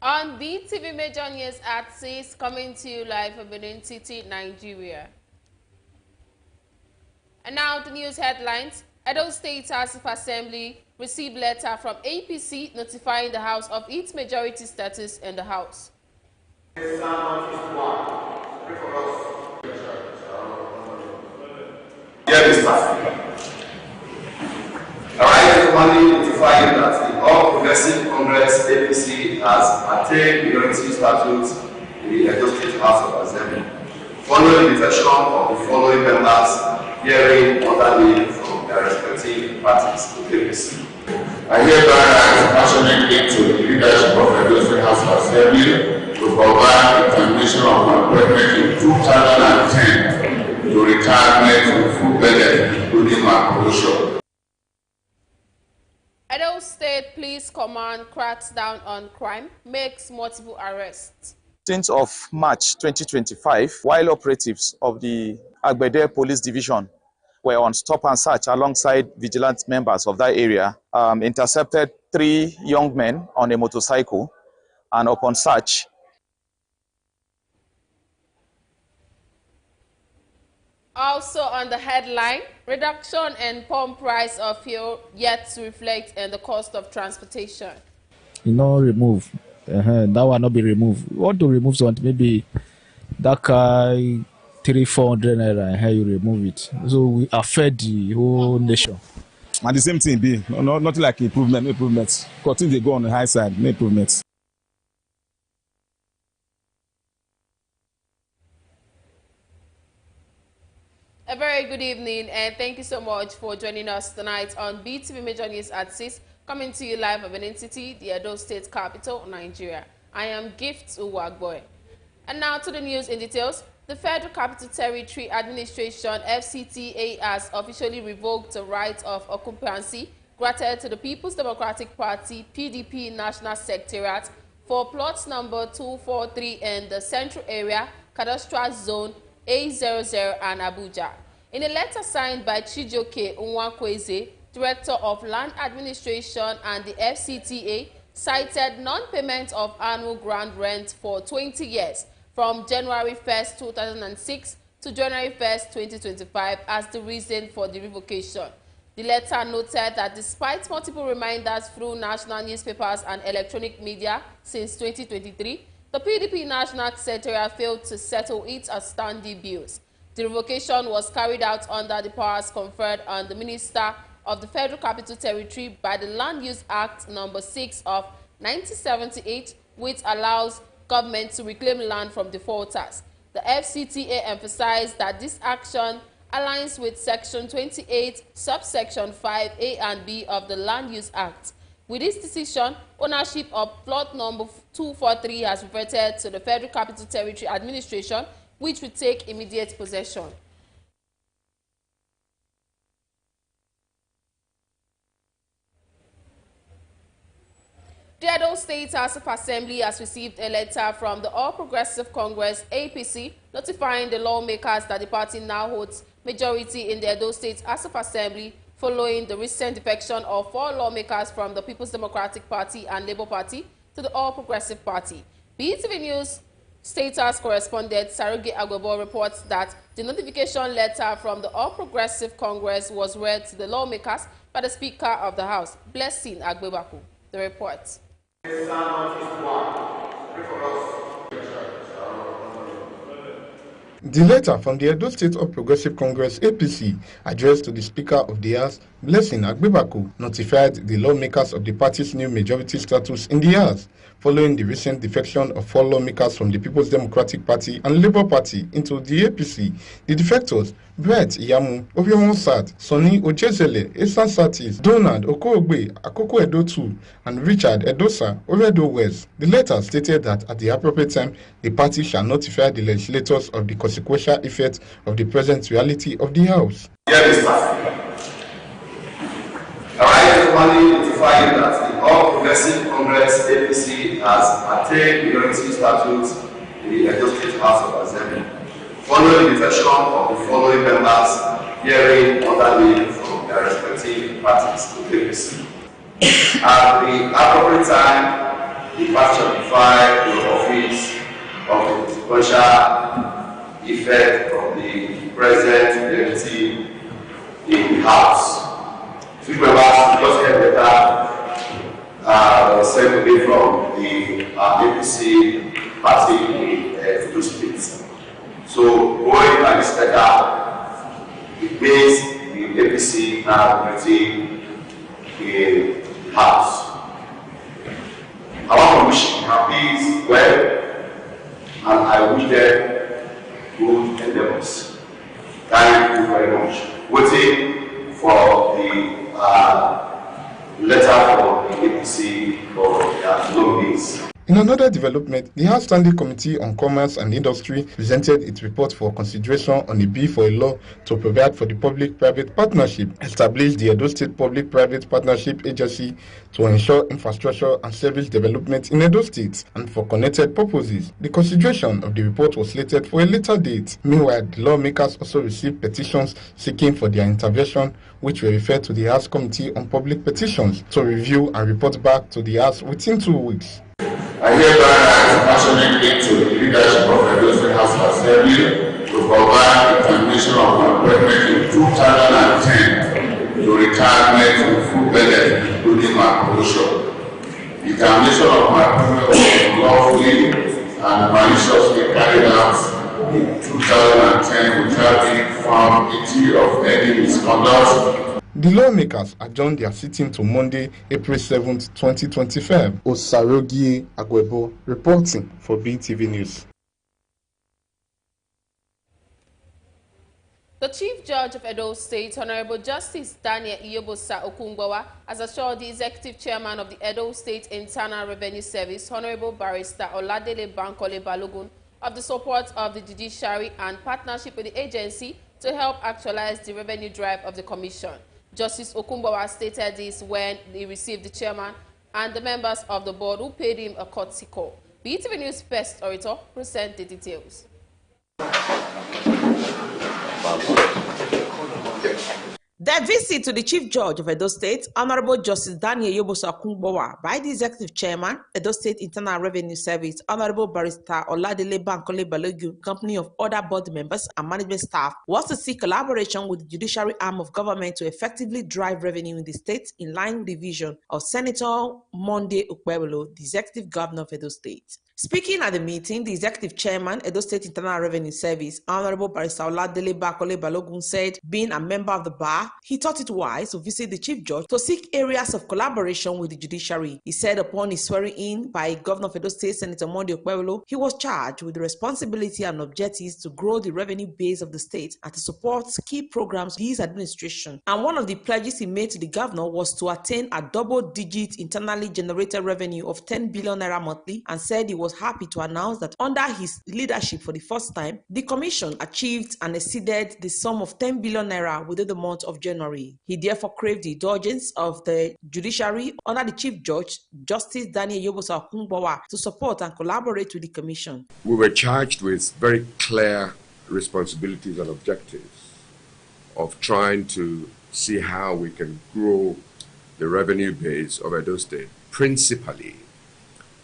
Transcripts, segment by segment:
On BeeTv Major News at 6, coming to you live from Benin City, Nigeria. And now the news headlines. Edo State House of Assembly received letter from APC notifying the House of its majority status in the House. Yes, Monday notifying that the All Progressive Congress APC has attained majority status in the Edo State House of Assembly, following the defection of the following members hearing orderly from their respective parties to APC. I hereby write passionately to the leadership of the Edo State House of Assembly to provide the termination of my appointment in 2010 to retirement with full benefit, including my promotion. Edo State Police Command cracks down on crime, makes multiple arrests. 10th of March 2025, while operatives of the Agbede Police Division were on stop and search alongside vigilant members of that area, intercepted 3 young men on a motorcycle, and upon search, also on the headline, reduction in pump price of fuel yet to reflect in the cost of transportation. You know, remove. That will not be removed. We want to remove something, maybe that car 300-400 naira, and how you remove it. So we affect the whole nation. And the same thing be, not like improvements. Continue they go on the high side, no improvements. A very good evening, and thank you so much for joining us tonight on BeeTv Major News at 6, coming to you live from Benin City, the Edo State capital, Nigeria. I am Gift Uwagboy. And now to the news in details. The Federal Capital Territory Administration, FCTA, has officially revoked the right of occupancy granted to the People's Democratic Party, PDP National Secretariat, for plots number 243 in the Central Area, Cadastral Zone A00 and Abuja. In a letter signed by Chijoke Nwakweze, Director of Land Administration, and the FCTA, cited non-payment of annual ground rent for 20 years from January 1st, 2006 to January 1st, 2025 as the reason for the revocation. The letter noted that despite multiple reminders through national newspapers and electronic media since 2023, the PDP National Secretariat failed to settle its outstanding bills. The revocation was carried out under the powers conferred on the Minister of the Federal Capital Territory by the Land Use Act No. 6 of 1978, which allows government to reclaim land from defaulters. The FCTA emphasized that this action aligns with Section 28, subsection 5A and B of the Land Use Act. With this decision, ownership of plot number 243 has reverted to the Federal Capital Territory Administration, which will take immediate possession. The Edo State House of Assembly has received a letter from the All Progressive Congress, APC, notifying the lawmakers that the party now holds majority in the Edo State House of Assembly following the recent defection of 4 lawmakers from the People's Democratic Party and Labour Party to the All Progressive Party. BeeTv News State House correspondent Sarugi Agbobo reports that the notification letter from the All Progressive Congress was read to the lawmakers by the Speaker of the House, Blessing Agbebaku. The report. The letter from the Edo State of Progressive Congress APC addressed to the Speaker of the House, Blessing Agbebaku, notified the lawmakers of the party's new majority status in the House, following the recent defection of 4 lawmakers from the People's Democratic Party and Labour Party into the APC. The defectors, Brett Yamu, Obiomon Sat, Sonny Ojezele, Esan Satis, Donald Okoogbe, Akoko Edo 2, and Richard Edosa, Oredo West. The letter stated that at the appropriate time, the party shall notify the legislators of the consequential effects of the present reality of the House. Monday notifying that the All Progressive Congress APC has attained majority status in the Edo State House of Assembly, following the defection of the following members hearing orderly from their respective parties to APC. At the appropriate time, the party justify the office of the consequential effect of the present deputy in the House. Few members just get better separately from the APC party in two states. So going by this letter, it means the APC now meeting in the House. I want to wish happy well, and I wish them good endeavors. Thank you very much. Waiting for the letter from the APC for their nominees. In another development, the House Standing Committee on Commerce and Industry presented its report for consideration on a bill for a law to provide for the public-private partnership, establish the Edo State Public-Private Partnership Agency to ensure infrastructure and service development in Edo State, and for connected purposes. The consideration of the report was slated for a later date. Meanwhile, the lawmakers also received petitions seeking for their intervention, which were referred to the House Committee on Public Petitions to review and report back to the House within 2 weeks. I hereby act passionately to the leadership of the Edo State House of Assembly to provide the termination of my appointment in 2010 to retirement with full benefit, including my promotion. The termination of my appointment was lawfully and maliciously carried out in 2010 without being found guilty of any misconduct. The lawmakers adjourned their sitting to Monday, April 7, 2025. Osarogie Agwebo reporting for BeeTv News. The Chief Judge of Edo State, Honorable Justice Daniel Iyobosa Okungbowa, has assured the Executive Chairman of the Edo State Internal Revenue Service, Honorable Barrister Oladele Bankole Balogun, of the support of the judiciary and partnership with the agency to help actualize the revenue drive of the Commission. Justice Okungbowa stated this when he received the chairman and the members of the board who paid him a courtesy call. BeeTv News First Orator present the details. The visit to the Chief Judge of Edo State, Honorable Justice Daniel Iyobosa Okungbowa, by the Executive Chairman, Edo State Internal Revenue Service, Honorable Barrister Oladele Bankole Balogun, company of other board members and management staff, was to seek collaboration with the judiciary arm of government to effectively drive revenue in the state in line with the vision of Senator Monday Okpebholo, the Executive Governor of Edo State. Speaking at the meeting, the Executive Chairman, Edo State Internal Revenue Service, Honorable Barrister Oladele Bankole Balogun, said, being a member of the bar, he thought it wise to visit the Chief Judge to seek areas of collaboration with the judiciary. He said upon his swearing in by Governor of Edo State, Senator Monday Okpebholo, he was charged with the responsibility and objectives to grow the revenue base of the state and to support key programs of his administration. And one of the pledges he made to the governor was to attain a double-digit internally generated revenue of 10 billion naira monthly, and said he was happy to announce that under his leadership for the first time, the Commission achieved and exceeded the sum of 10 billion naira within the month of January. He therefore craved the indulgence of the judiciary under the Chief Judge, Justice Daniel Iyobosa Okungbowa, to support and collaborate with the Commission. We were charged with very clear responsibilities and objectives of trying to see how we can grow the revenue base of Edo State, principally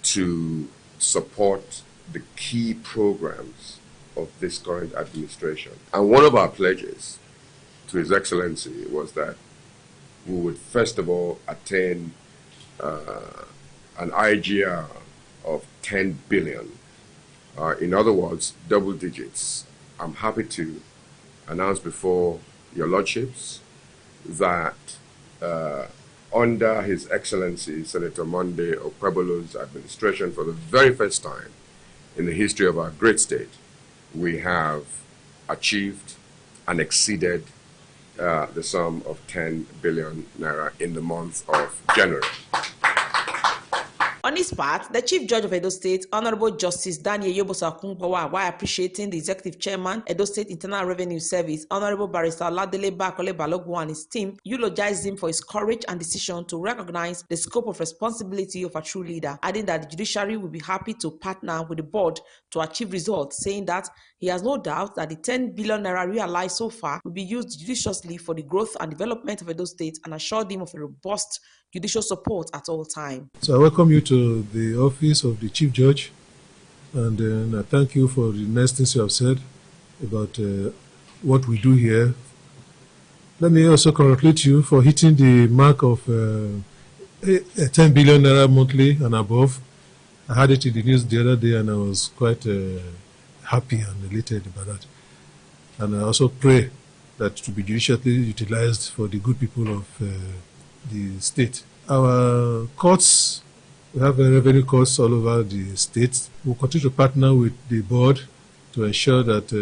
to support the key programs of this current administration. And one of our pledges to His Excellency was that we would first of all attain an IGR of 10 billion. In other words, double digits. I'm happy to announce before your lordships that under His Excellency Senator Monday Okpebholo's administration, for the very first time in the history of our great state, we have achieved and exceeded the sum of 10 billion naira in the month of January. On his part, the Chief Judge of Edo State, Honorable Justice Daniel Iyobosa Okungbowa, while appreciating the Executive Chairman, Edo State Internal Revenue Service, Honorable Barrister Oladele Bankole Balogun, and his team, eulogized him for his courage and decision to recognize the scope of responsibility of a true leader, adding that the judiciary will be happy to partner with the board to achieve results, saying that he has no doubt that the 10 billion naira realized so far will be used judiciously for the growth and development of Edo State, and assured him of a robust judicial support at all times. So I welcome you to the office of the Chief Judge, and then I thank you for the nice things you have said about what we do here. Let me also congratulate you for hitting the mark of 10 billion naira monthly and above. I had it in the news the other day, and I was quite happy and elated about that. And I also pray that to be judiciously utilized for the good people of the state. Our courts, we have revenue courts all over the state. We'll continue to partner with the board to ensure that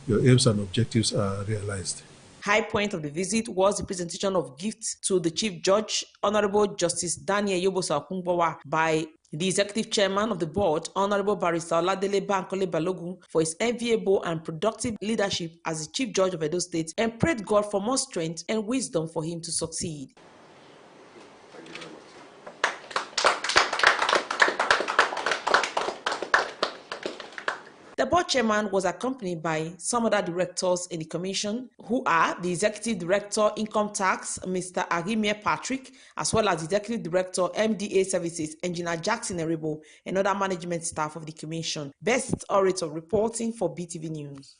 your aims and objectives are realized. High point of the visit was the presentation of gifts to the Chief Judge, Honorable Justice Daniel Yobosa Okungbowa, by the Executive Chairman of the Board, Honorable Barrister Oladele Bankole Balogun, for his enviable and productive leadership as the Chief Judge of Edo State, and prayed God for more strength and wisdom for him to succeed. The board chairman was accompanied by some other directors in the commission, who are the Executive Director, Income Tax, Mr. Arimie Patrick, as well as the Executive Director, MDA Services, Engineer Jackson Eribo, and other management staff of the commission. Best Orator reporting for BeeTv News.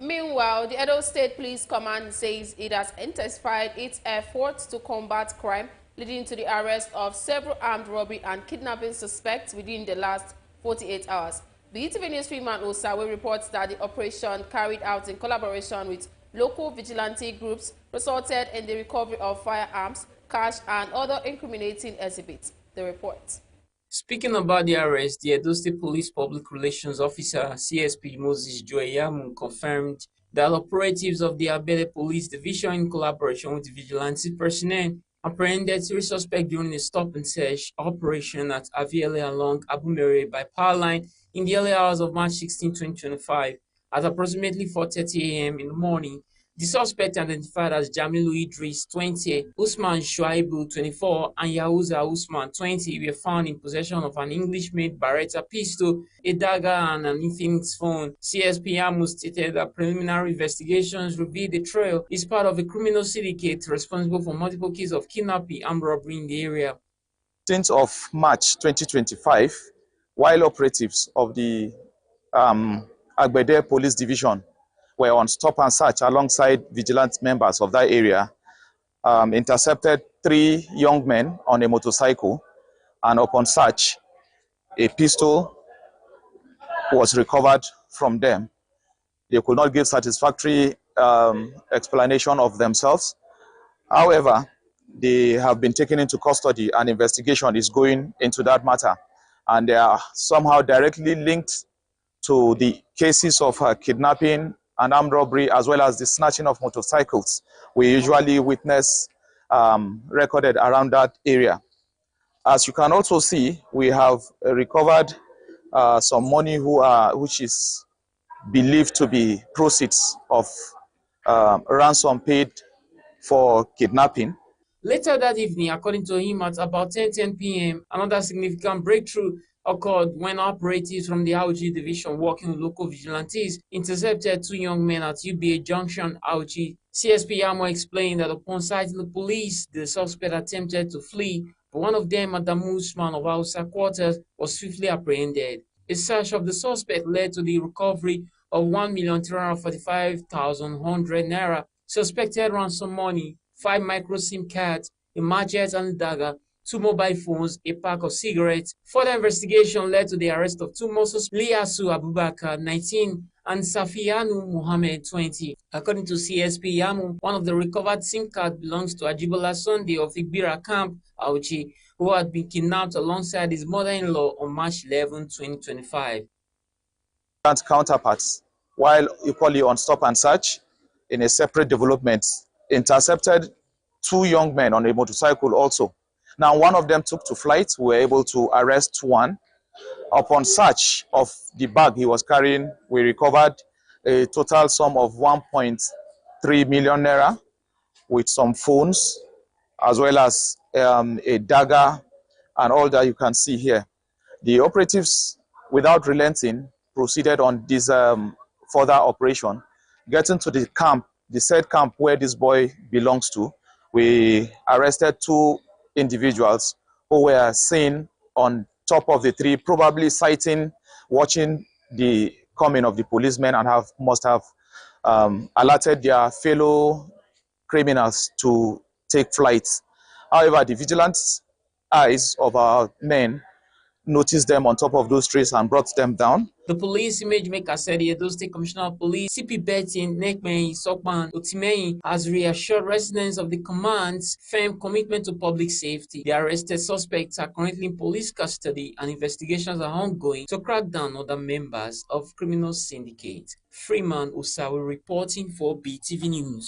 Meanwhile, the Edo State Police Command says it has intensified its efforts to combat crime, leading to the arrest of several armed robbery and kidnapping suspects within the last 48 hours. BeeTv News Freeman Osawe reports that the operation, carried out in collaboration with local vigilante groups, resulted in the recovery of firearms, cash, and other incriminating exhibits. The report. Speaking about the arrest, the Edo State Police Public Relations Officer, CSP Moses Joyamu, confirmed that operatives of the Abele Police Division, in collaboration with vigilante personnel, apprehended 3 suspects during a stop and search operation at Aviele along Abumere by power line in the early hours of March 16, 2025. At approximately 4:30 a.m. in the morning, the suspect, identified as Jamilu Idris, 20, Usman Shuaibu, 24, and Yahuza Usman, 20, were found in possession of an English-made Beretta pistol, a dagger, and an Infinix phone. CSP Amu stated that preliminary investigations revealed the trail is part of a criminal syndicate responsible for multiple cases of kidnapping and robbery in the area. 10th of March 2025, while operatives of the Agbede Police Division were on stop and search alongside vigilant members of that area, intercepted 3 young men on a motorcycle, and upon search, a pistol was recovered from them. They could not give satisfactory explanation of themselves. However, they have been taken into custody, and investigation is going into that matter, and they are somehow directly linked to the cases of kidnapping and armed robbery, as well as the snatching of motorcycles we usually witness recorded around that area. As you can also see, we have recovered some money which is believed to be proceeds of ransom paid for kidnapping. Later that evening, according to him, at about 10:10 p.m., another significant breakthrough occurred when operatives from the Auchi division working with local vigilantes intercepted 2 young men at UBA Junction, Auchi. CSP Yamo explained that upon sighting the police, the suspect attempted to flee, but one of them, Adamu Usman of Hausa quarters, was swiftly apprehended. A search of the suspect led to the recovery of 1,345,100 naira, suspected ransom money, 5 micro SIM cards, a machete and dagger, 2 mobile phones, a pack of cigarettes. Further investigation led to the arrest of 2 more suspects, Liasu Abubakar, 19, and Safiyanu Muhammad, 20. According to CSP Yamu, one of the recovered SIM cards belongs to Ajibola Sunday of Igbira Camp, Auchi, who had been kidnapped alongside his mother-in-law on March 11, 2025. Counterparts, while equally on stop and search, in a separate development, intercepted 2 young men on a motorcycle also. Now, one of them took to flight. We were able to arrest one. Upon search of the bag he was carrying, we recovered a total sum of 1.3 million naira with some phones, as well as a dagger and all that you can see here. The operatives, without relenting, proceeded on this further operation, getting to the camp the said camp where this boy belongs to, we arrested 2 individuals who were seen on top of the tree, probably watching the coming of the policemen, and must have alerted their fellow criminals to take flight. However, the vigilant eyes of our men noticed them on top of those trees and brought them down. The police image maker said the Edo State Commissioner of Police, CP Betty Nekmeyi Sokpan Otimeyi, has reassured residents of the command's firm commitment to public safety. The arrested suspects are currently in police custody and investigations are ongoing to crack down on other members of criminal syndicate. Freeman Usawi reporting for BeeTv News.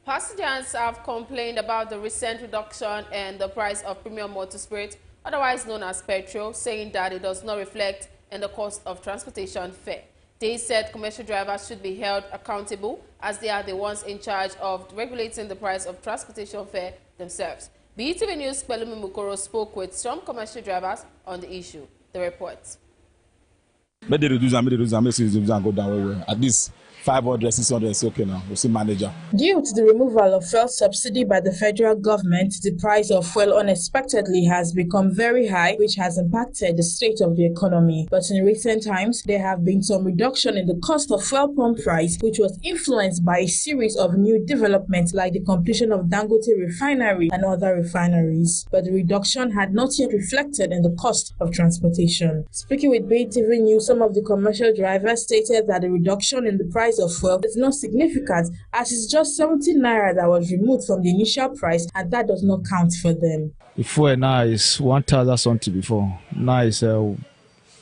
Passengers have complained about the recent reduction in the price of premium motor spirit, otherwise known as petrol, saying that it does not reflect in the cost of transportation fare. They said commercial drivers should be held accountable as they are the ones in charge of regulating the price of transportation fare themselves. BeeTv News' Pelumi Mukoro spoke with some commercial drivers on the issue. The report. But they reduce and go down. At least 500, 600 is okay now. We'll see manager. Due to the removal of fuel subsidy by the federal government, the price of fuel unexpectedly has become very high, which has impacted the state of the economy. But in recent times, there have been some reduction in the cost of fuel pump price, which was influenced by a series of new developments like the completion of Dangote refinery and other refineries. But the reduction had not yet reflected in the cost of transportation. Speaking with BeeTv News, some of the commercial drivers stated that the reduction in the price of fuel is not significant, as it's just 70 naira that was removed from the initial price, and that does not count for them. The fuel now is 1,000 something before. Now it's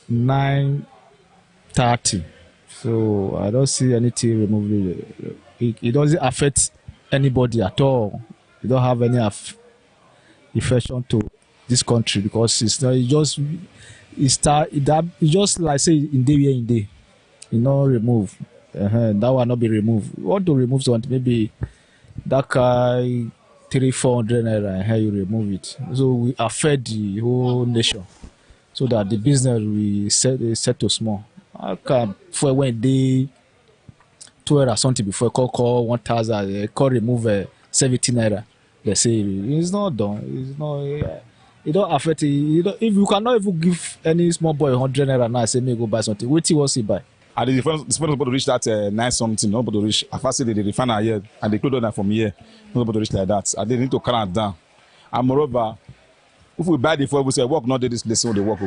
930. So I don't see anything removed. It doesn't affect anybody at all. It don't have any effect to this country because it's not. It's just like say in day. You know, remove. That will not be removed. You want to remove something, maybe that guy 300-400 naira, you remove it. So we affect the whole nation, so that the business we set to small. I can for when they 12 or something before call 1,000, call remove 70 naira. They say it's not done. It's not. It don't affect it. If you cannot even give any small boy 100 naira now, say me go buy something. What he wants to buy? And the first supposed to reach that 9 something, nobody to reach. I first say the refiner here and they close down from here, nobody to reach like that. And they need to calm down. And moreover, if we buy the fuel, we say work not do this place, so they work.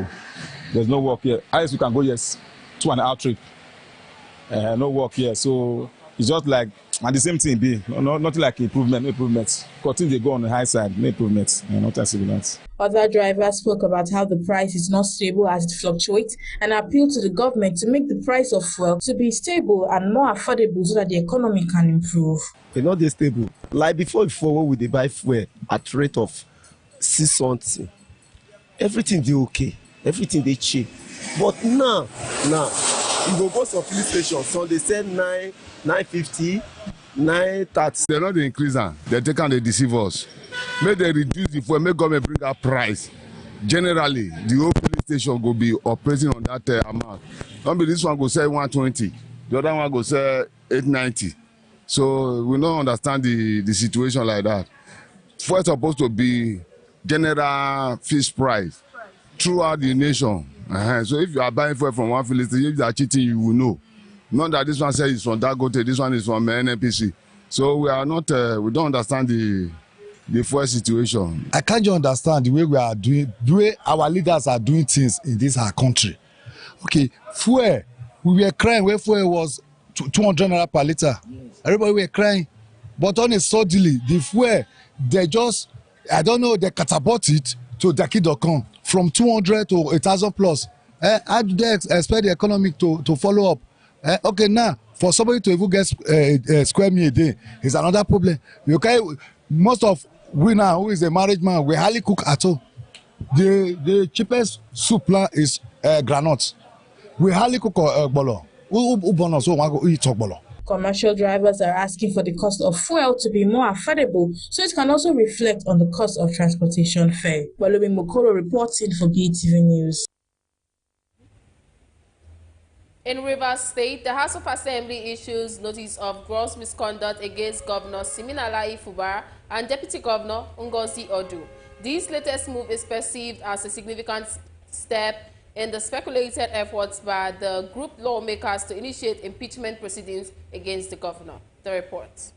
There's no work here. I guess we can go 2.5 trip. No work here. So it's just like, and the same thing be nothing like improvements. Continue they go on the high side, no improvements, not as that. Other drivers spoke about how the price is not stable as it fluctuates and appealed to the government to make the price of fuel to be stable and more affordable so that the economy can improve. It's not stable. Like before when we buy fuel at rate of 6 something, everything they okay, everything they cheap. But now you go some police station, so they say 950, 930. They're not the increaser. They're taking the deceive us. May they reduce the fuel, make government bring up price. Generally, the whole police station will be operating on that amount. Don't be this one go say 120, the other one go say 890. So we don't understand the situation like that. Fuel is supposed to be general fixed price throughout the nation. So if you are buying fuel from one filling station, if you are cheating, you will know. Not that this one says it's from Dangote, this one is from NNPC. So we are not, we don't understand the fuel situation. I can't just understand the way we are doing, the way our leaders are doing things in this our country. Okay, fuel, we were crying when fuel was 200 naira per liter. Yes. Everybody were crying. But on a suddenly, the fuel, they just, I don't know, they catapult it to Daki.com from 200 to 1,000 plus. How do they expect the economy to follow up? Okay, now, for somebody to even get square meal a day is another problem. Okay, most of we now, who is a married man, we hardly cook at all. The cheapest soup is granite. We hardly cook bolo. Commercial drivers are asking for the cost of fuel to be more affordable so it can also reflect on the cost of transportation fare. Pelumi Mukoro reporting for BeeTv News. In Rivers State, the House of Assembly issues notice of gross misconduct against Governor Siminalayi Fubara and Deputy Governor Ngozi Odu. This latest move is perceived as a significant step in the speculated efforts by the group lawmakers to initiate impeachment proceedings against the governor. The report.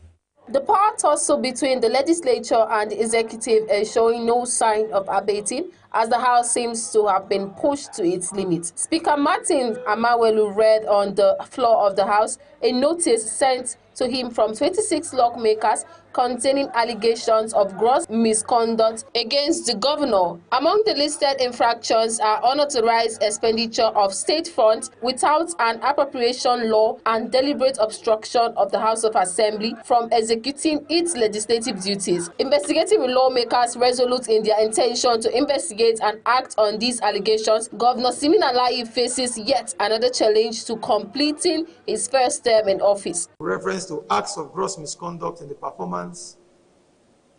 The power tussle between the legislature and the executive is showing no sign of abating, as the House seems to have been pushed to its limit. Speaker Martin Amawelu read on the floor of the House a notice sent to him from 26 lawmakers containing allegations of gross misconduct against the governor. Among the listed infractions are unauthorized expenditure of state funds without an appropriation law and deliberate obstruction of the House of Assembly from executing its legislative duties. Investigative lawmakers resolute in their intention to investigate and act on these allegations. Governor Siminalayi faces yet another challenge to completing his first term in office. Reference to acts of gross misconduct in the performance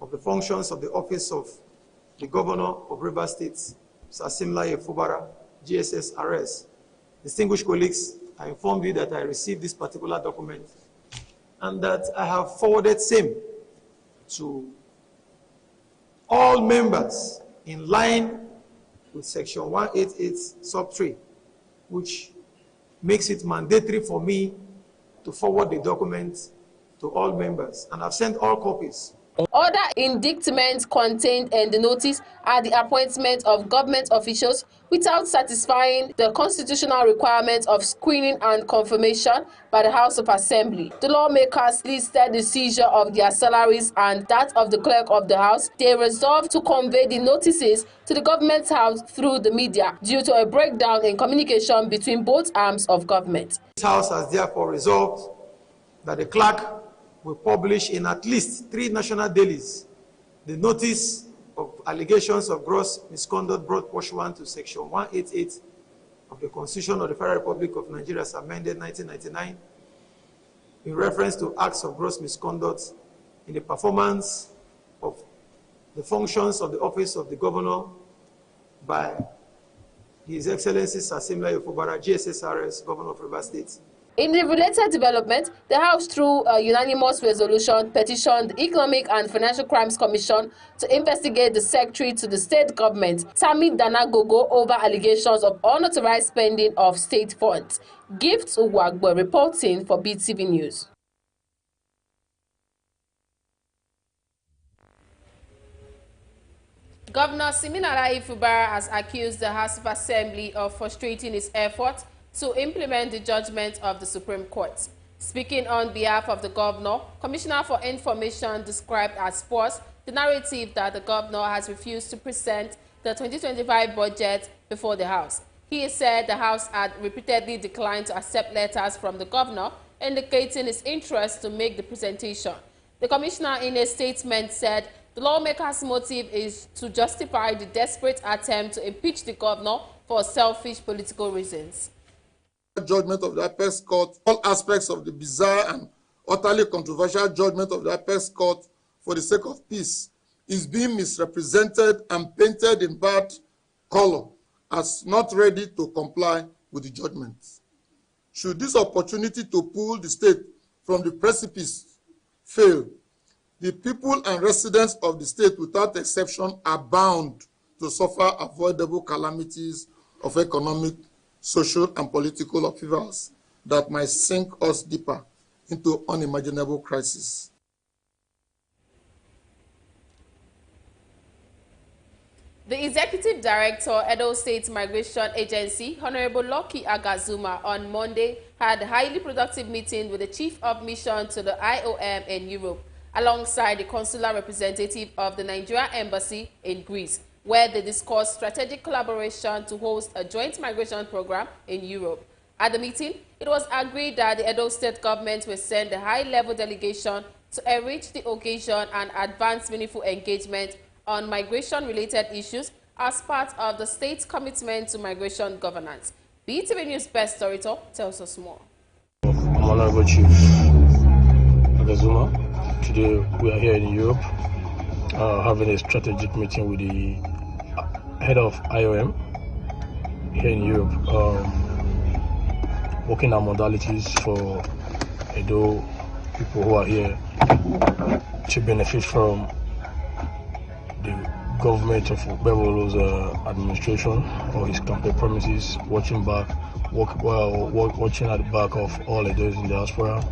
of the functions of the office of the governor of Rivers State, Siminalayi Fubara, GSS-RS. Distinguished colleagues, I informed you that I received this particular document and that I have forwarded same to all members in line with section 188 sub 3, which makes it mandatory for me to forward the document to all members, and I've sent all copies. Other indictments contained in the notice are the appointment of government officials without satisfying the constitutional requirements of screening and confirmation by the House of Assembly. The lawmakers listed the seizure of their salaries and that of the clerk of the House. They resolved to convey the notices to the government house through the media due to a breakdown in communication between both arms of government. This House has therefore resolved that the clerk will publish in at least 3 national dailies the notice of allegations of gross misconduct brought pursuant to section 188 of the Constitution of the Federal Republic of Nigeria as amended 1999 in reference to acts of gross misconduct in the performance of the functions of the office of the governor by His Excellency Siminalayi Fubara, GSS-RS, Governor of Rivers State. In the related development, the House, through a unanimous resolution, petitioned the Economic and Financial Crimes Commission to investigate the secretary to the state government, Tammy Danagogo, over allegations of unauthorized spending of state funds. Gifts Uwagbo reporting for BeeTv News. Governor Siminalayi Fubara has accused the House of Assembly of frustrating its efforts to implement the judgment of the Supreme Court. Speaking on behalf of the governor, Commissioner for Information described as false the narrative that the governor has refused to present the 2025 budget before the House. He said the House had repeatedly declined to accept letters from the governor indicating his interest to make the presentation. The commissioner in a statement said the lawmaker's motive is to justify the desperate attempt to impeach the governor for selfish political reasons. Judgment of the Apex Court, all aspects of the bizarre and utterly controversial judgment of the Apex Court for the sake of peace is being misrepresented and painted in bad color as not ready to comply with the judgment. Should this opportunity to pull the state from the precipice fail, the people and residents of the state without exception are bound to suffer avoidable calamities of economic, social, and political upheavals that might sink us deeper into unimaginable crises. The Executive Director, Edo State Migration Agency, Honorable Lucky Agazuma, on Monday had a highly productive meeting with the Chief of Mission to the IOM in Europe, alongside the consular representative of the Nigeria Embassy in Greece, where they discussed strategic collaboration to host a joint migration program in Europe. At the meeting, it was agreed that the Edo State government will send a high-level delegation to enrich the occasion and advance meaningful engagement on migration-related issues as part of the state's commitment to migration governance. BeeTv News Best Storyteller tells us more. Honorable Chief Agazuma, today we are here in Europe having a strategic meeting with the head of IOM here in Europe. working on modalities for Edo people who are here to benefit from the government of Bevolo's administration or his campaign promises, watching at the back of all Edos in diaspora.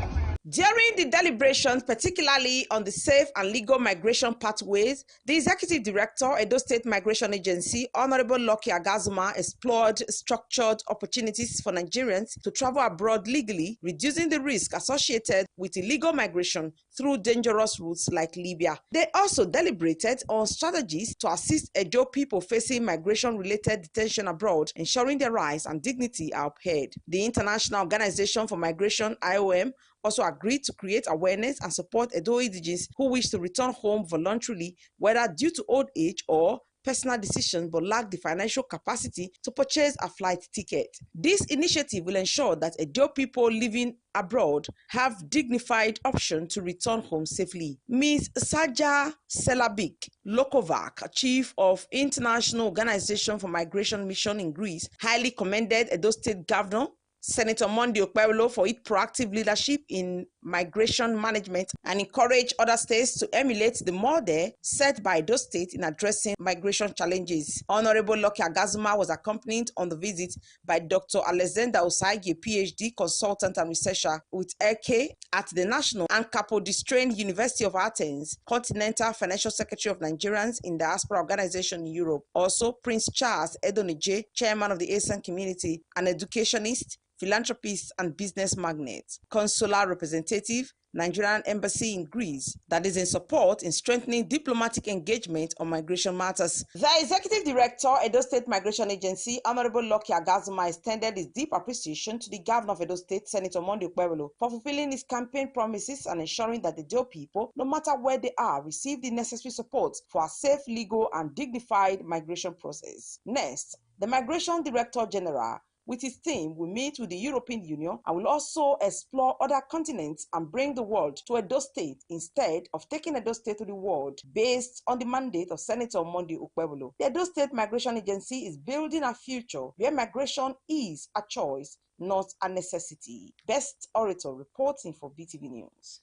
During the deliberations, particularly on the safe and legal migration pathways, the Executive Director, Edo State Migration Agency, Honorable Lucky Agazuma, explored structured opportunities for Nigerians to travel abroad legally, reducing the risk associated with illegal migration through dangerous routes like Libya. They also deliberated on strategies to assist Edo people facing migration-related detention abroad, ensuring their rights and dignity are upheld. The International Organization for Migration, IOM, also agreed to create awareness and support Edo indigenes who wish to return home voluntarily, whether due to old age or personal decision but lack the financial capacity to purchase a flight ticket. This initiative will ensure that Edo people living abroad have dignified option to return home safely. Ms. Saja Selabik Lokovac, Chief of International Organization for Migration Mission in Greece, highly commended Edo State Governor Senator Monday Okpebholo for its proactive leadership in migration management and encourage other states to emulate the model set by those states in addressing migration challenges. Honorable Lucky Agazuma was accompanied on the visit by Dr. Alexander Osagie, PhD consultant and researcher with LK at the National and Capodistrain University of Athens, Continental Financial Secretary of Nigerians in Diaspora Organization in Europe. Also, Prince Charles Edonije, Chairman of the ASEAN Community, an educationist, philanthropist and business magnate, consular representative, Nigerian Embassy in Greece, that is in support in strengthening diplomatic engagement on migration matters. The Executive Director, Edo State Migration Agency, Honorable Lucky Agazuma, extended his deep appreciation to the Governor of Edo State, Senator Monday Okpebholo, for fulfilling his campaign promises and ensuring that the Edo people, no matter where they are, receive the necessary support for a safe, legal, and dignified migration process. Next, the Migration Director General, with his team, will meet with the European Union and will also explore other continents and bring the world to Edo State instead of taking Edo State to the world based on the mandate of Senator Monday Okpebholo. The Edo State Migration Agency is building a future where migration is a choice, not a necessity. Best Orator reporting for BeeTv News.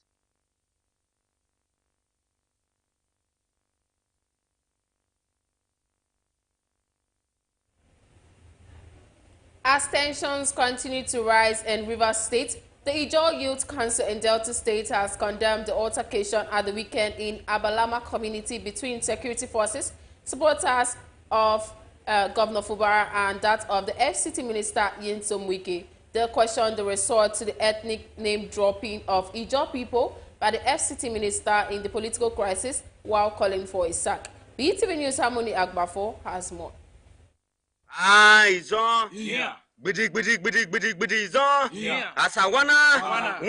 As tensions continue to rise in Rivers State, the Ijaw Youth Council in Delta State has condemned the altercation at the weekend in Abalama community between security forces, supporters of Governor Fubara, and that of the FCT Minister Nyesom Wike. They questioned the resort to the ethnic name dropping of Ijaw people by the FCT Minister in the political crisis while calling for a sack. BeeTv News Harmony Agbafo has more. It's on. Yeah. Bidi is on. Yeah. Asa wana.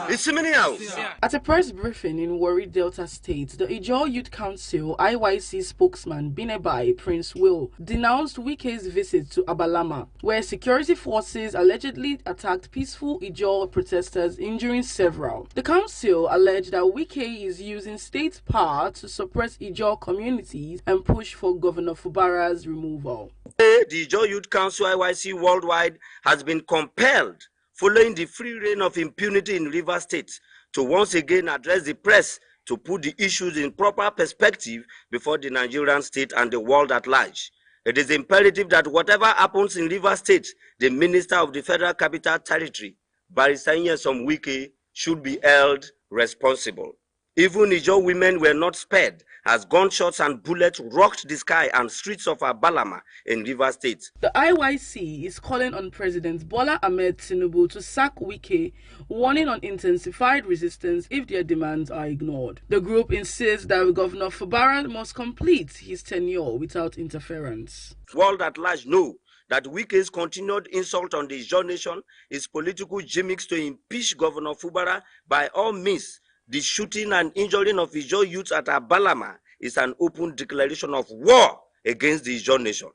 It's many out. At a press briefing in Warri, Delta State, the Ijaw Youth Council IYC spokesman Binebai Prince Will denounced Wike's visit to Abalama, where security forces allegedly attacked peaceful Ijaw protesters, injuring several. The council alleged that Wike is using state power to suppress Ijaw communities and push for Governor Fubara's removal. The Ijaw Youth Council IYC worldwide has been compelled, following the free reign of impunity in Rivers State, to once again address the press to put the issues in proper perspective before the Nigerian state and the world at large. It is imperative that whatever happens in Rivers State, the Minister of the Federal Capital Territory, Barrister Nyesom Wike, should be held responsible. Even Ijaw women were not spared as gunshots and bullets rocked the sky and streets of Abalama in Rivers State. The IYC is calling on President Bola Ahmed Tinubu to sack Wike, warning on intensified resistance if their demands are ignored. The group insists that Governor Fubara must complete his tenure without interference. The world at large know that Wike's continued insult on the Ijaw nation is political gimmicks to impeach Governor Fubara by all means. The shooting and injuring of Ijaw youths at Abalama is an open declaration of war against the Ijaw nation.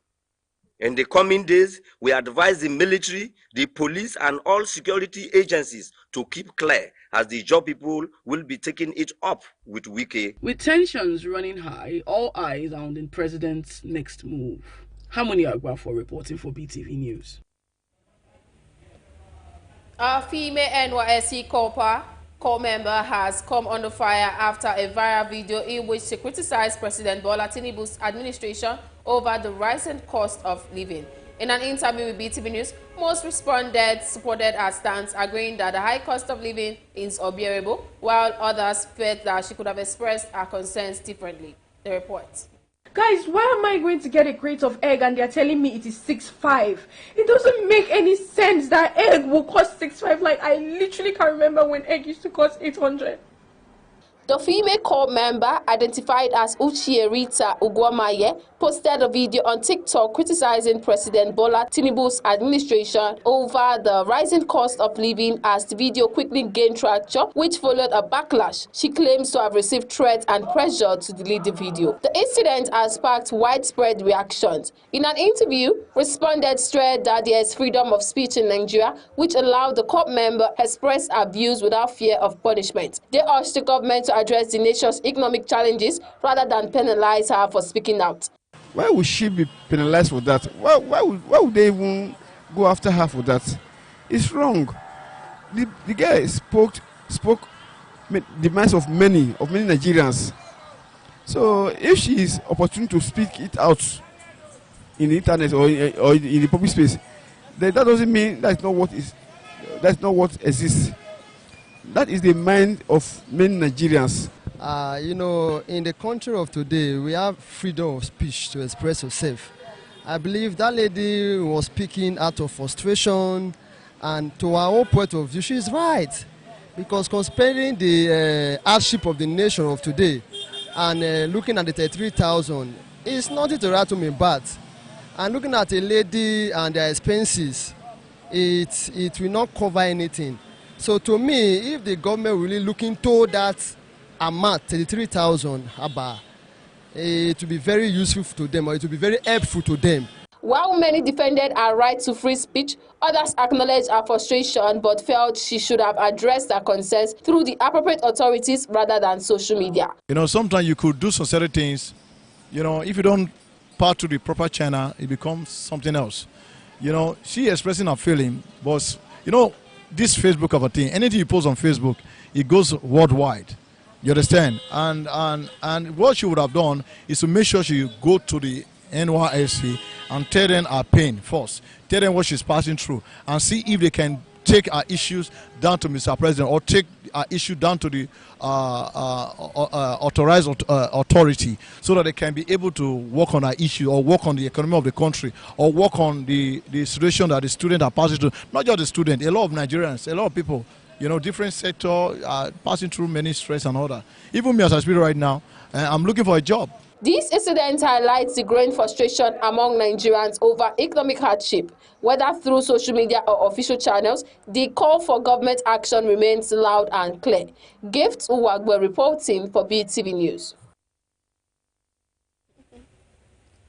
In the coming days, we advise the military, the police, and all security agencies to keep clear, as the Ijaw people will be taking it up with Wike. With tensions running high, all eyes are on the president's next move. Harmony Agbafo reporting for BeeTv News. A female NYSC corps member has come under fire after a viral video in which she criticized President Bola Tinubu's administration over the rising cost of living. In an interview with BeeTv News, most respondents supported her stance, agreeing that the high cost of living is unbearable, while others felt that she could have expressed her concerns differently. The report. Guys, why am I going to get a crate of egg and they're telling me it is 6.5? It doesn't make any sense that egg will cost 6.5. Like, I literally can't remember when egg used to cost 800. The female corps member, identified as Uchie Rita Ugwamaye, posted a video on TikTok criticizing President Bola Tinubu's administration over the rising cost of living as the video quickly gained traction, which followed a backlash. She claims to have received threats and pressure to delete the video. The incident has sparked widespread reactions. In an interview, respondents stressed that there is freedom of speech in Nigeria, which allowed the corps member to express her views without fear of punishment. They urged the government to address the nation's economic challenges rather than penalize her for speaking out. Why would she be penalized for that? Why would they even go after her for that? It's wrong. The guy spoke the minds of many Nigerians. So if she is opportune to speak it out in the internet or in the public space, then that doesn't mean that's not what exists. That is the mind of many Nigerians. You know, in the country of today, we have freedom of speech to express yourself. I believe that lady was speaking out of frustration, and to her own point of view, she is right. Because comparing the hardship of the nation of today and looking at the 33,000, it's nothing to write home about. And looking at a lady and their expenses, it will not cover anything. So to me, if the government really looking toward that amount, 33,000, it will be very useful to them, or it will be very helpful to them. While many defended her right to free speech, others acknowledged her frustration but felt she should have addressed her concerns through the appropriate authorities rather than social media. You know, sometimes you could do some certain things, you know, if you don't part to the proper channel, it becomes something else. You know, she expressing her feeling, but, you know, this Facebook of a thing, anything you post on Facebook, it goes worldwide. You understand? And what she would have done is to make sure she go to the NYSC and tell them her pain first, tell them what she's passing through, and see if they can take our issues down to Mr. President or take our issue down to the authorized authority, so that they can be able to work on our issue or work on the economy of the country or work on the situation that the students are passing through. Not just the student, a lot of Nigerians, a lot of people, you know, different sector are passing through many stress and all that. Even me as I speak right now, I'm looking for a job. This incident highlights the growing frustration among Nigerians over economic hardship. Whether through social media or official channels, the call for government action remains loud and clear. Gift Uwagwe reporting for BeeTv News.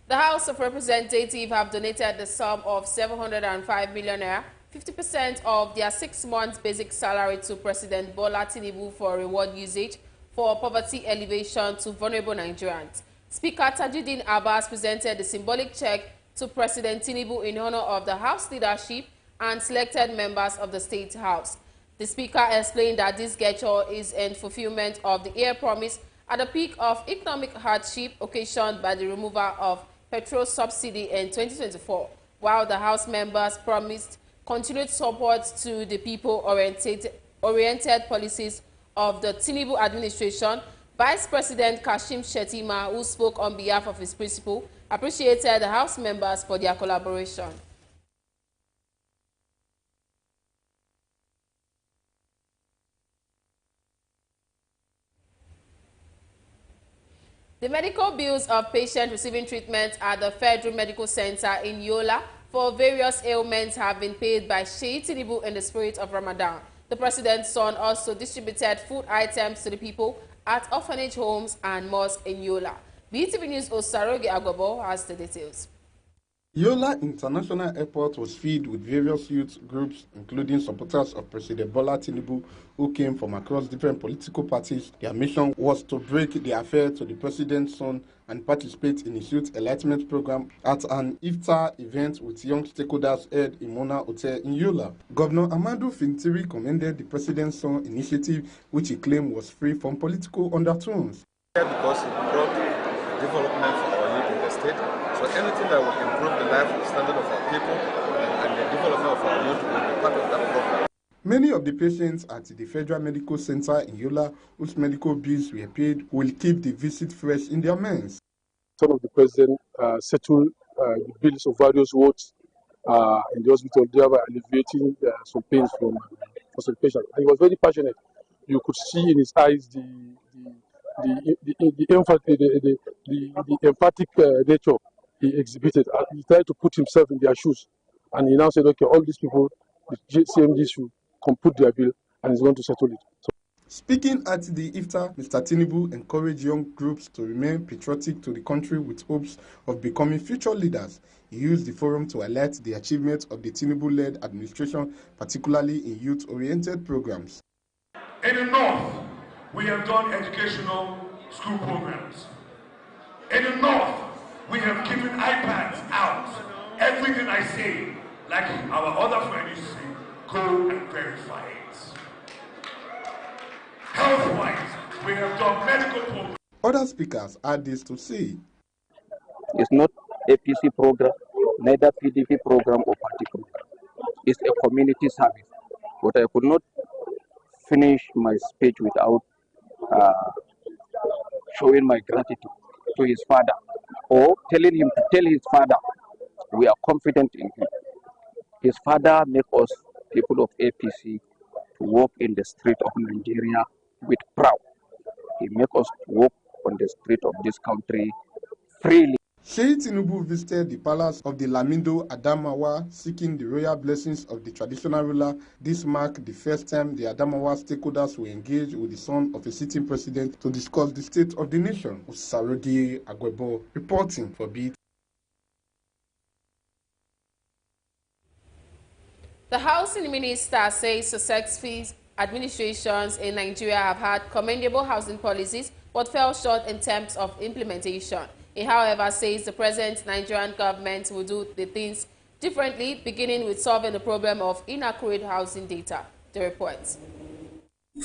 The House of Representatives have donated the sum of 705 million naira, 50% of their 6 months basic salary, to President Bola Tinubu for reward usage for poverty alleviation to vulnerable Nigerians. Speaker Tajuddin Abbas presented the symbolic check to President Tinubu in honor of the House leadership and selected members of the State House. The Speaker explained that this gesture is in fulfillment of the air promise at the peak of economic hardship occasioned by the removal of petrol subsidy in 2024, while the House members promised continued support to the people-oriented policies of the Tinubu administration. Vice President Kashim Shettima, who spoke on behalf of his principal, appreciated the House members for their collaboration. The medical bills of patients receiving treatment at the Federal Medical Center in Yola for various ailments have been paid by Sheikh Tinubu in the spirit of Ramadan. The president's son also distributed food items to the people at orphanage homes and mosques in Yola. BeeTv News' Osaroge Agobo has the details. Yola International Airport was filled with various youth groups, including supporters of President Bola Tinubu, who came from across different political parties. Their mission was to break the affair to the president's son and participate in his youth enlightenment program at an iftar event with young stakeholders held in Mona Hotel in Yola. Governor Amadou Fintiri commended the president's son initiative, which he claimed was free from political undertones. Because it brought development for our youth in the state. So anything that will improve the life standard of our people and the development of our youth will be part of that program. Many of the patients at the Federal Medical Center in Yola, whose medical bills were paid, will keep the visit fresh in their minds. Some of the president settled the bills of various wards in the hospital, thereby alleviating some pains for some patients. And he was very passionate. You could see in his eyes the emphatic nature he exhibited. He tried to put himself in their shoes, and he now said, "Okay, all these people, the CMD should compute their bill, and he's going to settle it." Speaking at the iftar, Mr. Tinubu encouraged young groups to remain patriotic to the country with hopes of becoming future leaders. He used the forum to highlight the achievements of the Tinubu-led administration, particularly in youth-oriented programs. In the north, we have done educational school programs. In the north, we have given iPads out. Everything I say, like our other friend used to say, go and verify it. Health-wise, we have done medical programs. Other speakers had this to say. It's not a PC program, neither PDP program or party program. It's a community service. But I could not finish my speech without showing my gratitude to his father, or telling him to tell his father we are confident in him. His father made us, people of APC, to walk in the street of Nigeria with proud. He made us walk on the street of this country freely. Sheikh Tinubu visited the palace of the Lamido Adamawa, seeking the royal blessings of the traditional ruler. This marked the first time the Adamawa stakeholders were engaged with the son of a sitting president to discuss the state of the nation. Sarogi Agwebo reporting for BeeTv. The housing minister says successful administrations in Nigeria have had commendable housing policies but fell short in terms of implementation. He, however, says the present Nigerian government will do the things differently, beginning with solving the problem of inaccurate housing data. The report.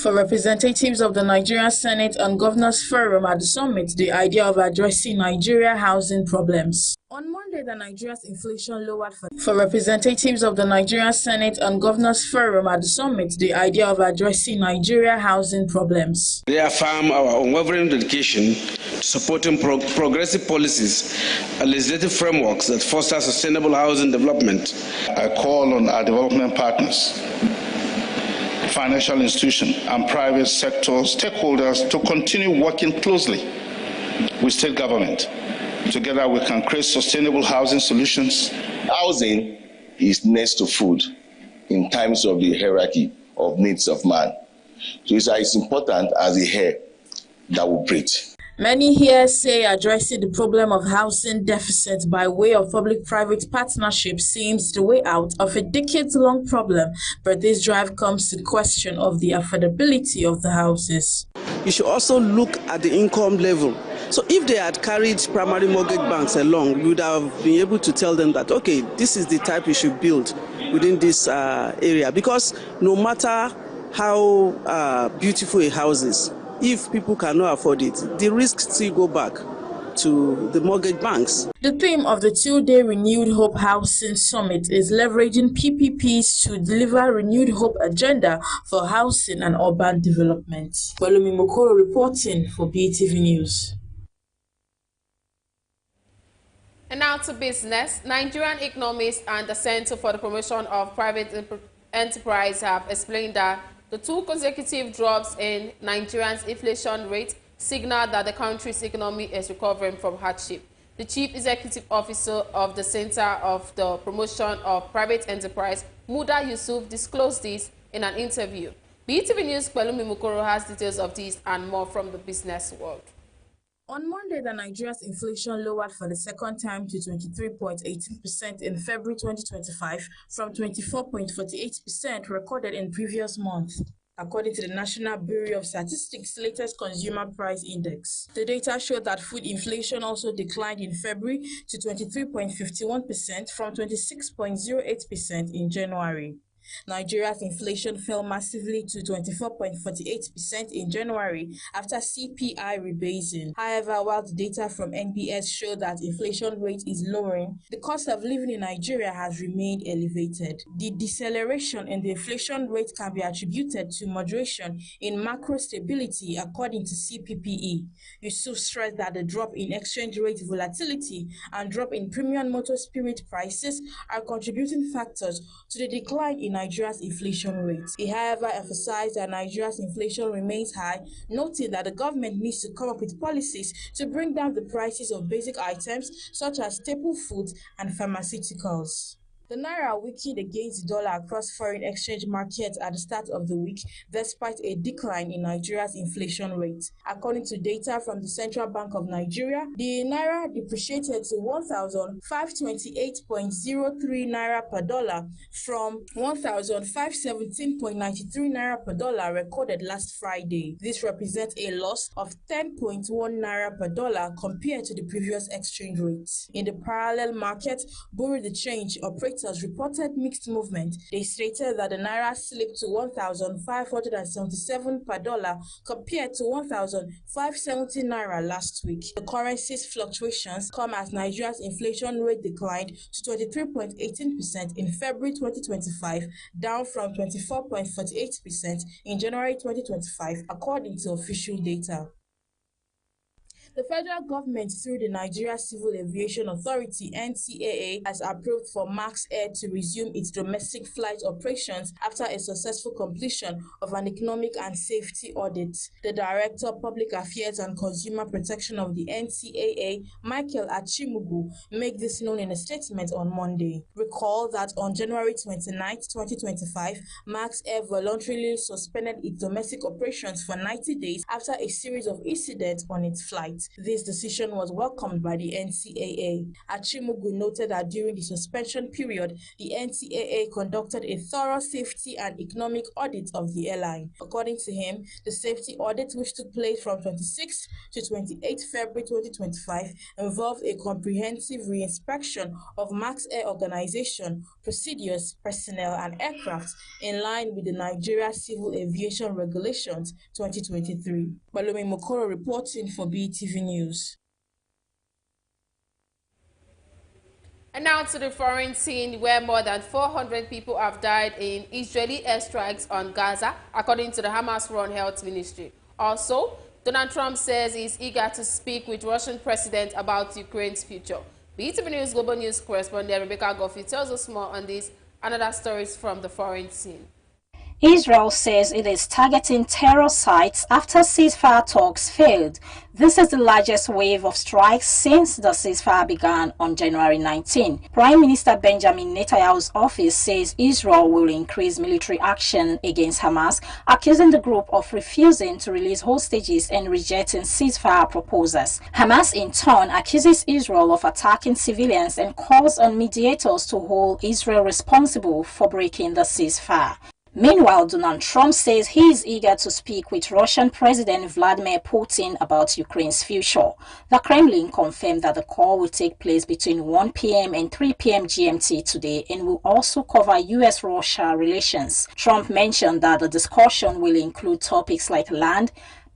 For representatives of the Nigerian Senate and Governors Forum at the summit, the idea of addressing Nigeria housing problems. On Monday, the Nigeria's inflation lowered for representatives of the Nigerian Senate and Governors Forum at the summit, the idea of addressing Nigeria housing problems. They affirm our unwavering dedication to supporting progressive policies and legislative frameworks that foster sustainable housing development. I call on our development partners, financial institutions, and private sector stakeholders to continue working closely with state government. Together we can create sustainable housing solutions. Housing is next to food in terms of the hierarchy of needs of man. So it's as important as the air that we breathe. Many here say addressing the problem of housing deficit by way of public-private partnership seems the way out of a decades-long problem, but this drive comes to the question of the affordability of the houses. You should also look at the income level. So if they had carried primary mortgage banks along, we would have been able to tell them that, okay, this is the type you should build within this area. Because no matter how beautiful a house is, if people cannot afford it, the risks still go back to the mortgage banks. The theme of the two-day Renewed Hope Housing Summit is leveraging PPPs to deliver renewed hope agenda for housing and urban development. Balumi Mokoro reporting for BeeTv News. And now to business. Nigerian economists and the Center for the Promotion of Private Enterprise have explained that the two consecutive drops in Nigeria's inflation rate signal that the country's economy is recovering from hardship. The Chief Executive Officer of the Center of the Promotion of Private Enterprise, Muda Yusuf, disclosed this in an interview. BeeTv News' Balumi Mukoro has details of this and more from the business world. On Monday, the Nigeria's inflation lowered for the second time to 23.18% in February 2025 from 24.48% recorded in previous month, according to the National Bureau of Statistics' latest Consumer Price Index. The data showed that food inflation also declined in February to 23.51% from 26.08% in January. Nigeria's inflation fell massively to 24.48% in January after CPI rebasing. However, while the data from NBS showed that inflation rate is lowering, the cost of living in Nigeria has remained elevated. The deceleration in the inflation rate can be attributed to moderation in macro stability, according to CPPE. Yusuf stressed that the drop in exchange rate volatility and drop in premium motor spirit prices are contributing factors to the decline in Nigeria's inflation rate. He, however, emphasized that Nigeria's inflation remains high, noting that the government needs to come up with policies to bring down the prices of basic items such as staple foods and pharmaceuticals. The Naira weakened against the dollar across foreign exchange markets at the start of the week, despite a decline in Nigeria's inflation rate. According to data from the Central Bank of Nigeria, the Naira depreciated to 1,528.03 Naira per dollar from 1,517.93 Naira per dollar recorded last Friday. This represents a loss of 10.1 Naira per dollar compared to the previous exchange rate. In the parallel market, Bureau de Change operators reported mixed movement. They stated that the Naira slipped to 1,577 per dollar compared to 1,570 Naira last week. The currency's fluctuations come as Nigeria's inflation rate declined to 23.18% in February 2025, down from 24.48% in January 2025, according to official data. The federal government, through the Nigeria Civil Aviation Authority (NCAA), has approved for Max Air to resume its domestic flight operations after a successful completion of an economic and safety audit. The Director of Public Affairs and Consumer Protection of the NCAA, Michael Achimugu, made this known in a statement on Monday. Recall that on January 29, 2025, Max Air voluntarily suspended its domestic operations for 90 days after a series of incidents on its flight. This decision was welcomed by the NCAA. Achimugu noted that during the suspension period, the NCAA conducted a thorough safety and economic audit of the airline. According to him, the safety audit, which took place from 26 to 28 February 2025, involved a comprehensive re-inspection of Max Air organization, procedures, personnel, and aircraft in line with the Nigeria Civil Aviation Regulations 2023. Balome Mokoro reporting for BeeTv News. And now to the foreign scene, where more than 400 people have died in Israeli airstrikes on Gaza, according to the Hamas-run health ministry. Also, Donald Trump says he's eager to speak with Russian president about Ukraine's future. BeeTv News Global News correspondent Rebecca Goffey tells us more on this and other stories from the foreign scene. Israel says it is targeting terror sites after ceasefire talks failed. This is the largest wave of strikes since the ceasefire began on January 19. Prime Minister Benjamin Netanyahu's office says Israel will increase military action against Hamas, accusing the group of refusing to release hostages and rejecting ceasefire proposals. Hamas in turn accuses Israel of attacking civilians and calls on mediators to hold Israel responsible for breaking the ceasefire. Meanwhile, Donald Trump says he is eager to speak with Russian President Vladimir Putin about Ukraine's future. The Kremlin confirmed that the call will take place between 1 p.m. and 3 p.m. GMT today and will also cover U.S.-Russia relations. Trump mentioned that the discussion will include topics like land,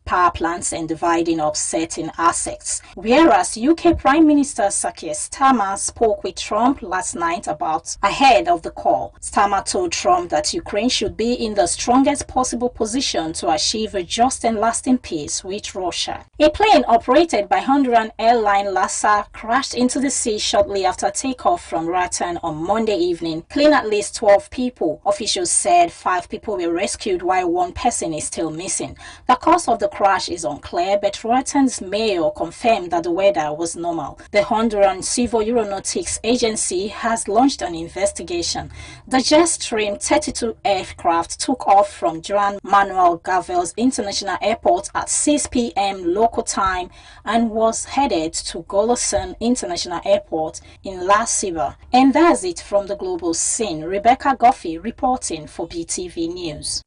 power plants, and dividing up certain assets. Whereas UK Prime Minister Keir Starmer spoke with Trump last night ahead of the call. Starmer told Trump that Ukraine should be in the strongest possible position to achieve a just and lasting peace with Russia. A plane operated by Honduran airline LASA crashed into the sea shortly after takeoff from Ratan on Monday evening, killing at least 12 people. Officials said 5 people were rescued while 1 person is still missing. The cause of the crash is unclear, but Reuter's mayor confirmed that the weather was normal. The Honduran Civil Aeronautics Agency has launched an investigation. The Jetstream 32 aircraft took off from Juan Manuel Gavel's International Airport at 6 p.m. local time and was headed to Golosan International Airport in La Ceiba. And that's it from the global scene. Rebecca Goffey reporting for BeeTv News.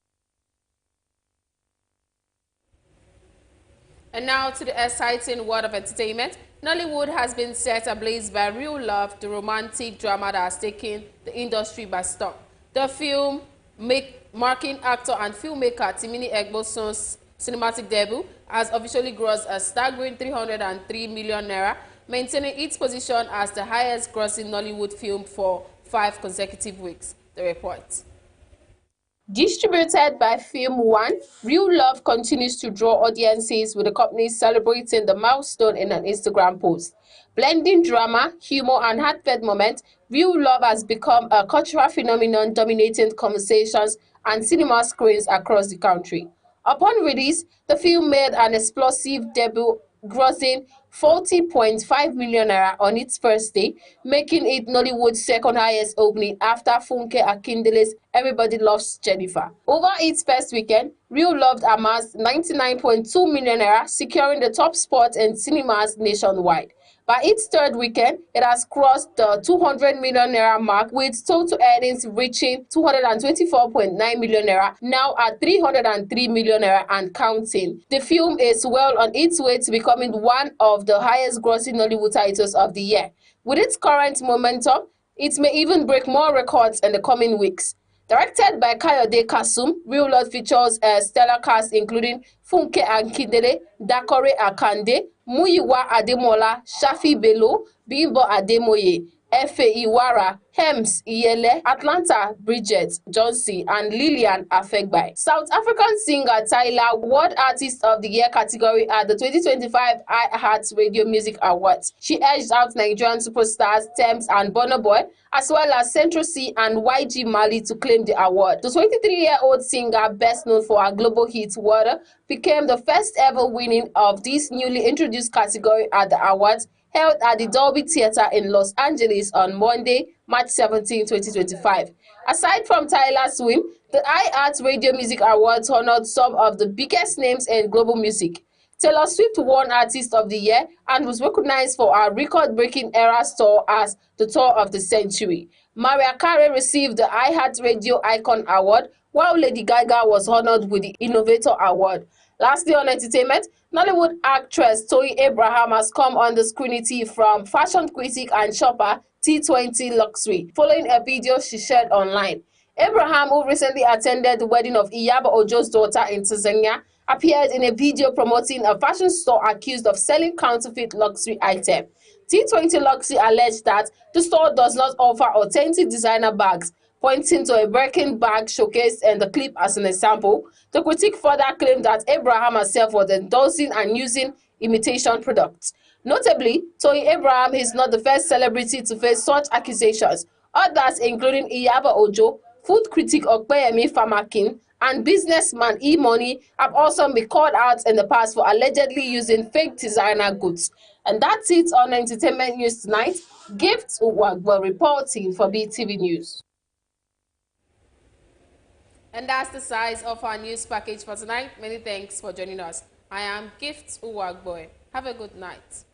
And now to the exciting world of entertainment. Nollywood has been set ablaze by Real Love, the romantic drama that has taken the industry by storm. The film, marking actor and filmmaker Timini Egboson's cinematic debut, has officially grossed a staggering 303 million naira, maintaining its position as the highest-grossing Nollywood film for 5 consecutive weeks. The report. Distributed by Film One, Real Love continues to draw audiences, with the company celebrating the milestone in an Instagram post. Blending drama, humor, and heartfelt moments, Real Love has become a cultural phenomenon dominating conversations and cinema screens across the country. Upon release, the film made an explosive debut, grossing 40.5 million naira on its first day, making it Nollywood's second highest opening after Funke Akindele's Everybody Loves Jennifer. Over its first weekend, Real Love amassed 99.2 million naira, securing the top spot in cinemas nationwide. By its third weekend, it has crossed the 200 million naira mark, with total earnings reaching 224.9 million naira, now at 303 million naira and counting. The film is well on its way to becoming one of the highest grossing Nollywood titles of the year. With its current momentum, it may even break more records in the coming weeks. Directed by Kayode Kasum, Real Love features a stellar cast including Funke Akindele, Dakore Akande, Muyiwa Ademola, Shafi Bello, Bimbo Ademoye, Efe Iwara, Hems Iyele, Atlanta Bridget Johnson, and Lillian Afegbai. South African singer Tyler, World Artist of the Year category at the 2025 iHeart Radio Music Awards. She edged out Nigerian superstars Tems and Burna Boy, as well as Central C and YG Mali, to claim the award. The 23-year-old singer, best known for her global hit Water, became the first ever winning of this newly introduced category at the awards, held at the Dolby Theatre in Los Angeles on Monday, March 17, 2025. Aside from Tyler's win, the iHeart Radio Music Awards honored some of the biggest names in global music. Taylor Swift won Artist of the Year and was recognized for her record-breaking Eras tour as the Tour of the Century. Mariah Carey received the iHeart Radio Icon Award, while Lady Gaga was honored with the Innovator Award. Lastly, on entertainment, Nollywood actress Toyin Abraham has come on the screening from fashion critic and shopper T20 Luxury, following a video she shared online. Abraham, who recently attended the wedding of Iyabo Ojo's daughter in Tanzania, appeared in a video promoting a fashion store accused of selling counterfeit luxury items. T20 Luxury alleged that the store does not offer authentic designer bags, pointing to a Birkin bag showcased in the clip as an example. The critic further claimed that Abraham herself was endorsing and using imitation products. Notably, Toyin Abraham is not the first celebrity to face such accusations. Others, including Iyabo Ojo, food critic Okpeyemi Famakin, and businessman E-Money, have also been called out in the past for allegedly using fake designer goods. And that's it on entertainment news tonight. Gift Uwagbo reporting for BeeTv News. And that's the size of our news package for tonight. Many thanks for joining us. I am Gift Uwagbo. Have a good night.